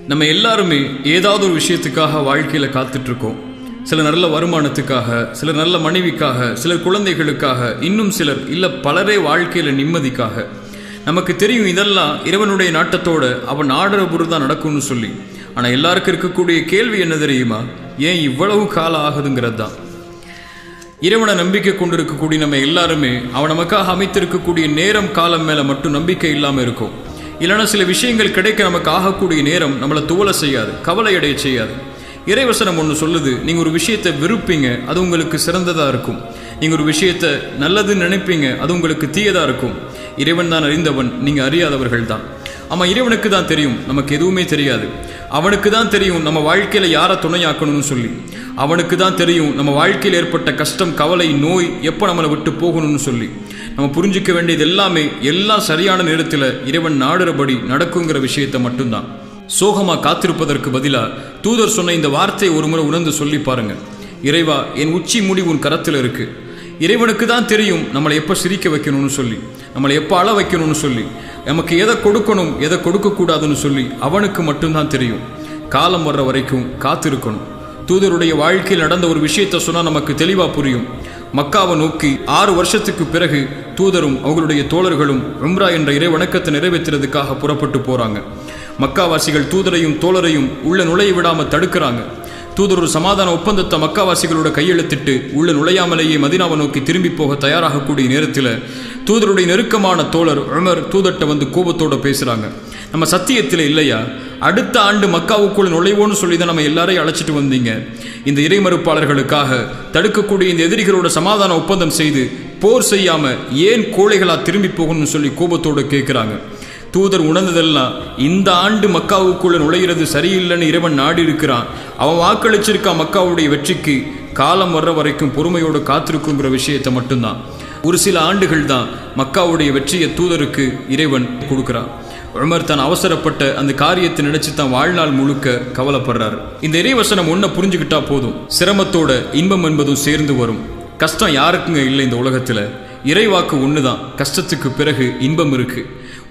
நம்ம எல்லாருமே ஏதாவது ஒரு விஷயத்துக்காக வாழ்க்கையில் காத்துட்ருக்கோம். சிலர் நல்ல வருமானத்துக்காக, சிலர் நல்ல மனைவிக்காக, சிலர் குழந்தைகளுக்காக, இன்னும் சிலர் இல்லை பலரே வாழ்க்கையில் நிம்மதிக்காக. நமக்கு தெரியும் இதெல்லாம் இறைவனுடைய நாட்டத்தோடு அவன் ஆடுற பொருள் நடக்கும்னு சொல்லி. ஆனால் எல்லாருக்கும் இருக்கக்கூடிய கேள்வி என்ன தெரியுமா? ஏன் இவ்வளவு காலம் ஆகுதுங்கிறது தான். இறைவனை நம்பிக்கை கொண்டு இருக்கக்கூடிய நம்ம எல்லாருமே அவன் நமக்காக அமைத்திருக்கக்கூடிய நேரம் காலம் மேலே மட்டும் நம்பிக்கை இல்லாமல் இருக்கும். இல்லைன்னா சில விஷயங்கள் கிடைக்க நமக்கு ஆகக்கூடிய நேரம் நம்மளை துவலை செய்யாது, கவலை அடைய செய்யாது. இறைவசனம் ஒன்று சொல்லுது, நீங்கள் ஒரு விஷயத்தை விருப்பீங்க, அது உங்களுக்கு சிறந்ததாக இருக்கும். நீங்கள் ஒரு விஷயத்தை நல்லதுன்னு நினைப்பீங்க, அது உங்களுக்கு தீயதாக இருக்கும். இறைவன் தான் அறிந்தவன், நீங்கள் அறியாதவர்கள் தான். ஆமாம், இறைவனுக்கு தான் தெரியும், நமக்கு எதுவுமே தெரியாது. அவனுக்கு தான் தெரியும் நம்ம வாழ்க்கையில் யாரை துணையாக்கணும்னு சொல்லி. அவனுக்கு தான் தெரியும் நம்ம வாழ்க்கையில் ஏற்பட்ட கஷ்டம், கவலை, நோய் எப்போ நம்மளை விட்டு போகணும்னு சொல்லி. நம்ம புரிஞ்சிக்க வேண்டியது எல்லாமே எல்லாம் சரியான நேரத்தில் இறைவன் நாடுறபடி நடக்குங்கிற விஷயத்தை மட்டும்தான். சோகமாக காத்திருப்பதற்கு பதிலாக தூதர் சொன்ன இந்த வார்த்தையை ஒரு முறை உணர்ந்து சொல்லி பாருங்க. இறைவா, என் உச்சி முடி உன் கரத்தில் இருக்கு. இறைவனுக்கு தான் தெரியும் நம்மளை எப்போ சிரிக்க வைக்கணும்னு சொல்லி, நம்மளை எப்போ அழ வைக்கணும்னு சொல்லி, நமக்கு எதை கொடுக்கணும் எதை கொடுக்கக்கூடாதுன்னு சொல்லி அவனுக்கு மட்டும்தான் தெரியும். காலம் வர்ற வரைக்கும் காத்திருக்கணும். தூதருடைய வாழ்க்கையில் நடந்த ஒரு விஷயத்தை சொன்னால் நமக்கு தெளிவாக புரியும். மக்காவை நோக்கி 6 வருஷத்துக்கு பிறகு தூதரும் அவங்களுடைய தோழர்களும் உம்ரா என்ற இறை வணக்கத்தை நிறைவேற்றுறதுக்காக புறப்பட்டு போகிறாங்க. மக்காவாசிகள் தூதரையும் தோழரையும் உள்ள நுழைய விடாமல் தடுக்கிறாங்க. தூதர் ஒரு சமாதான ஒப்பந்தத்தை மக்காவாசிகளோட கையெழுத்திட்டு உள்ள நுழையாமலேயே மதீனாவை நோக்கி திரும்பி போக தயாராகக்கூடிய நேரத்தில் தூதருடைய நெருக்கமான தோழர் உமர் தூதர்கிட்ட வந்து கோபத்தோடு பேசுகிறாங்க. நம்ம சத்தியத்தில் இல்லையா? அடுத்த ஆண்டு மக்காவுக்குள்ள நுழைவோன்னு சொல்லி தான் நம்ம எல்லாரையும் அழைச்சிட்டு வந்தீங்க. இந்த இறை மறுப்பாளர்களுக்காக தடுக்கக்கூடிய இந்த எதிரிகளோட சமாதான ஒப்பந்தம் செய்து போர் செய்யாமல் ஏன் கோழைகளாக திரும்பி போகணும்னு சொல்லி கோபத்தோடு கேட்குறாங்க. தூதர் உணர்ந்ததெல்லாம் இந்த ஆண்டு மக்காவுக்குள்ள நுழைகிறது சரியில்லைன்னு இறைவன் நாடி இருக்கிறான். அவன் வாக்களிச்சிருக்கான் மக்காவுடைய வெற்றிக்கு. காலம் வர்ற வரைக்கும் பொறுமையோடு காத்திருக்குங்கிற விஷயத்தை மட்டும்தான். ஒரு சில ஆண்டுகள் தான் மக்காவுடைய வெற்றியை தூதருக்கு இறைவன் கொடுக்குறான். உமர் தான் அவசரப்பட்ட அந்த காரியத்தை நினைச்சு தான் வாழ்நாள் முழுக்க கவலைப்படுறாரு. இந்த இறைவசனம் ஒன்றை புரிஞ்சுக்கிட்டா போதும், சிரமத்தோட இன்பம் என்பதும் சேர்ந்து வரும். கஷ்டம் யாருக்குங்க இல்லை இந்த உலகத்தில்? இறைவாக்கு ஒன்று தான், கஷ்டத்துக்கு பிறகு இன்பம் இருக்கு.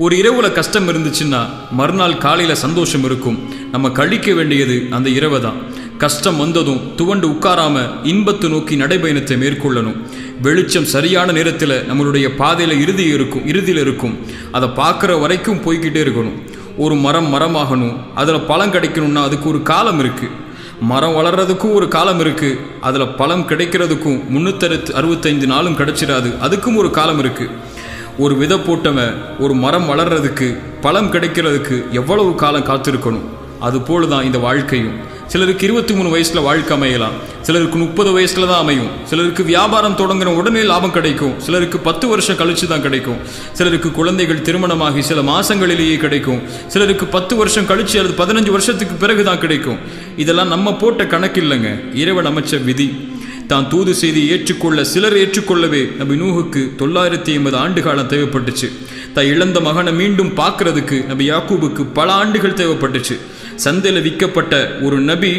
ஒரு இரவுல கஷ்டம் இருந்துச்சுன்னா மறுநாள் காலையில் சந்தோஷம் இருக்கும். நம்ம கழிக்க வேண்டியது அந்த இரவை தான். கஷ்டம் வந்ததும் துவண்டு உட்காராம இன்பத்தை நோக்கி நடைபயணத்தை மேற்கொள்ளணும். வெளிச்சம் சரியான நேரத்தில் நம்மளுடைய பாதையில் இறுதியில் இருக்கும். அதை பார்க்குற வரைக்கும் போய்கிட்டே இருக்கணும். ஒரு மரம் மரமாகணும், அதில் பழம் கிடைக்கணும்னா அதுக்கு ஒரு காலம் இருக்குது. மரம் வளர்றதுக்கும் ஒரு காலம் இருக்குது. அதில் பழம் கிடைக்கிறதுக்கும் 365 நாளும் கிடைச்சிடாது, அதுக்கும் ஒரு காலம் இருக்குது. ஒரு விதை போட்டவன் ஒரு மரம் வளர்றதுக்கு, பழம் கிடைக்கிறதுக்கு எவ்வளவு காலம் காத்திருக்கணும். அதுபோல தான் இந்த வாழ்க்கையும். சிலருக்கு 23 வயசில் வாழ்க்கை அமையலாம், சிலருக்கு 30 வயசில் தான் அமையும். சிலருக்கு வியாபாரம் தொடங்குற உடனே லாபம் கிடைக்கும், சிலருக்கு 10 வருஷம் கழிச்சு தான் கிடைக்கும். சிலருக்கு குழந்தைகள் திருமணமாகி சில மாதங்களிலேயே கிடைக்கும், சிலருக்கு 10 வருஷம் கழிச்சு அல்லது 15 வருஷத்துக்கு பிறகு தான் கிடைக்கும். இதெல்லாம் நம்ம போட்ட கணக்கு இல்லைங்க, இறைவன் அமைச்ச விதி. தான் தூது செய்தி ஏற்றுக்கொள்ள சிலர் ஏற்றுக்கொள்ளவே நபி நூஹுக்கு 980 ஆண்டு காலம் தேவைப்பட்டுச்சு. தான் இழந்த மகனை மீண்டும் பார்க்கறதுக்கு நபி யாக்கூபுக்கு பல ஆண்டுகள் தேவைப்பட்டுச்சு. சந்தையில் விற்கப்பட்ட ஒரு நபி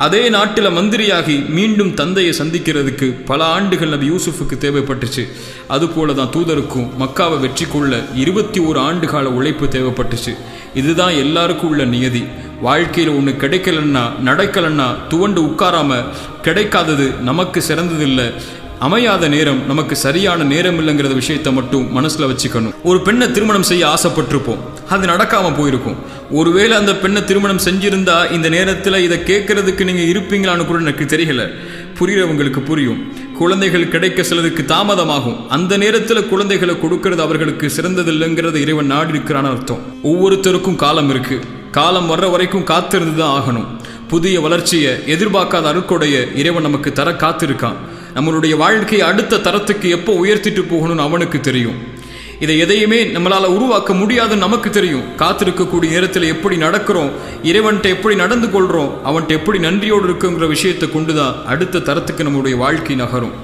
அதே நாட்டில் மந்திரியாகி மீண்டும் தந்தையை சந்திக்கிறதுக்கு பல ஆண்டுகள் நபி யூசுஃபுக்கு தேவைப்பட்டுச்சு. அதுபோல தான் தூதருக்கும் மக்காவை வெற்றி கொள்ள 21 ஆண்டு கால உழைப்பு தேவைப்பட்டுச்சு. இதுதான் எல்லாருக்கும் உள்ள நியதி. வாழ்க்கையில் ஒன்று கிடைக்கலன்னா நடக்கலன்னா துவண்டு உட்காராம கிடைக்காதது நமக்கு சிறந்ததில்லை, அமையாத நேரம் நமக்கு சரியான நேரம் இல்லைங்கிற விஷயத்தை மட்டும் மனசில் வச்சுக்கணும். ஒரு பெண்ணை திருமணம் செய்ய ஆசைப்பட்டிருப்போம், அது நடக்காமல் போயிருக்கும். ஒருவேளை அந்த பெண்ணை திருமணம் செஞ்சிருந்தா இந்த நேரத்தில் இதை கேட்கறதுக்கு நீங்கள் இருப்பீங்களான்னு கூட எனக்கு தெரியல. புரிகிறவங்களுக்கு புரியும். குழந்தைகள் கிடைக்க சிலருக்கு தாமதமாகும். அந்த நேரத்தில் குழந்தைகளை கொடுக்கறது அவர்களுக்கு சிறந்ததில்லைங்கிறது இறைவன் நாடி இருக்கிறான்னு அர்த்தம். ஒவ்வொருத்தருக்கும் காலம் இருக்கு. காலம் வர்ற வரைக்கும் காத்திருந்து தான் ஆகணும். புதிய வளர்ச்சியை எதிர்பார்க்காத அருட்கொடைய இறைவன் நமக்கு தர காத்திருக்கான். நம்மளுடைய வாழ்க்கையை அடுத்த தரத்துக்கு எப்போ உயர்த்திட்டு போகணும்னு அவனுக்கு தெரியும். இதை எதையுமே நம்மளால் உருவாக்க முடியாதுன்னு நமக்கு தெரியும். காத்திருக்கக்கூடிய நேரத்தில் எப்படி நடக்கிறோம், இறைவன்கிட்ட எப்படி நடந்து கொள்கிறோம், அவன்கிட்ட எப்படி நன்றியோடு இருக்குங்கிற விஷயத்தை கொண்டு தான் அடுத்த தரத்துக்கு நம்மளுடைய வாழ்க்கை நகரும்.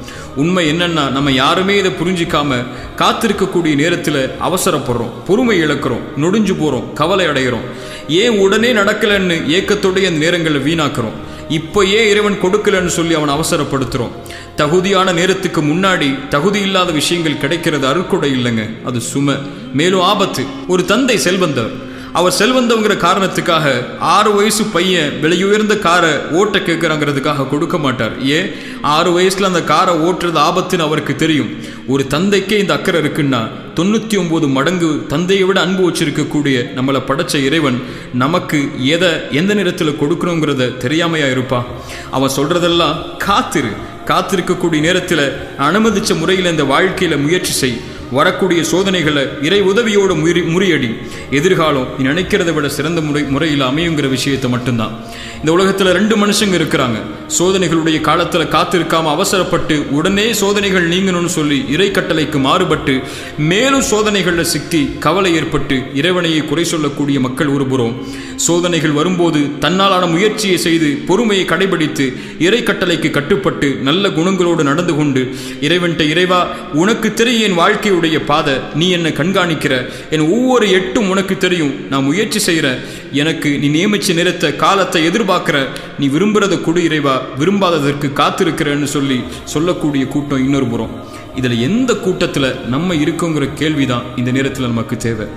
உண்மை என்னன்னா, நம்ம யாருமே இதை புரிஞ்சிக்காம காத்திருக்கக்கூடிய நேரத்தில் அவசரப்படுறோம், பொறுமை இழக்கிறோம், நொடிஞ்சு போகிறோம், கவலை அடைகிறோம். ஏன் உடனே நடக்கலைன்னு ஏக்கத்தோடைய அந்த நேரங்களில் வீணாக்கிறோம். இப்போ ஏன் இறைவன் கொடுக்கலன்னு சொல்லி அவன் அவசரப்படுத்துகிறோம். தகுதியான நேரத்துக்கு முன்னாடி தகுதி இல்லாத விஷயங்கள் கிடைக்கிறது அருட்கொடை இல்லைங்க, அது சுமை, மேலும் ஆபத்து. ஒரு தந்தை செல்வந்தர், அவர் செல்வந்தவங்கிற காரணத்துக்காக 6 வயசு பையன் விலையுயர்ந்த காரை ஓட்ட கேட்குறாங்கிறதுக்காக கொடுக்க மாட்டார். ஏன்? 6 வயசுல அந்த காரை ஓட்டுறது ஆபத்துன்னு அவருக்கு தெரியும். ஒரு தந்தைக்கே இந்த அக்கறை இருக்குன்னா 99 மடங்கு தந்தையை விட அன்பு வச்சிருக்கக்கூடிய நம்மளை படைச்ச இறைவன் நமக்கு எந்த நேரத்தில் கொடுக்கணுங்கிறத தெரியாமையா இருப்பா? அவன் சொல்றதெல்லாம் காத்திருக்கக்கூடிய நேரத்தில் அனுமதிச்ச முறையில் இந்த வாழ்க்கையில முயற்சி செய். வரக்கூடிய சோதனைகளை இறை உதவியோடு முறியடி. எதிர்காலம் நீ நினைக்கிறத விட சிறந்த முறையில் அமையுங்கிற விஷயத்தை மட்டும்தான். இந்த உலகத்தில் 2 மனுஷங்க இருக்கிறாங்க. சோதனைகளுடைய காலத்தில் காத்திருக்காம அவசரப்பட்டு உடனே சோதனைகள் நீங்கணும்னு சொல்லி இறை கட்டளைக்கு மாறுபட்டு மேலும் சோதனைகளில் சிக்கி கவலை ஏற்பட்டு இறைவனையை குறை சொல்லக்கூடிய மக்கள் ஒருபுறம், சோதனைகள் வரும்போது தன்னாலான முயற்சியை செய்து பொறுமையை கடைபிடித்து இறை கட்டளைக்கு கட்டுப்பட்டு நல்ல குணங்களோடு நடந்து கொண்டு இறைவன்ட்ட, இறைவா உனக்கு தெரியும் என் வாழ்க்கையுடைய பாதை, நீ என்னை கண்காணிக்கிற, என் ஒவ்வொரு எட்டும் உனக்கு தெரியும், நான் முயற்சி செய்கிற, எனக்கு நீ நியமிச்ச நேரத்தை காலத்தை எதிர்பார்க்கிற, நீ விரும்புறத கொடு இறைவா, விரும்பாததற்கு காத்திருக்கிறேன்னு சொல்லக்கூடிய கூட்டம் இன்னொரு புறம். இதில் எந்த கூட்டத்தில் நம்ம இருக்கோங்கிற கேள்விதான் இந்த நேரத்தில் நமக்கு தேவை.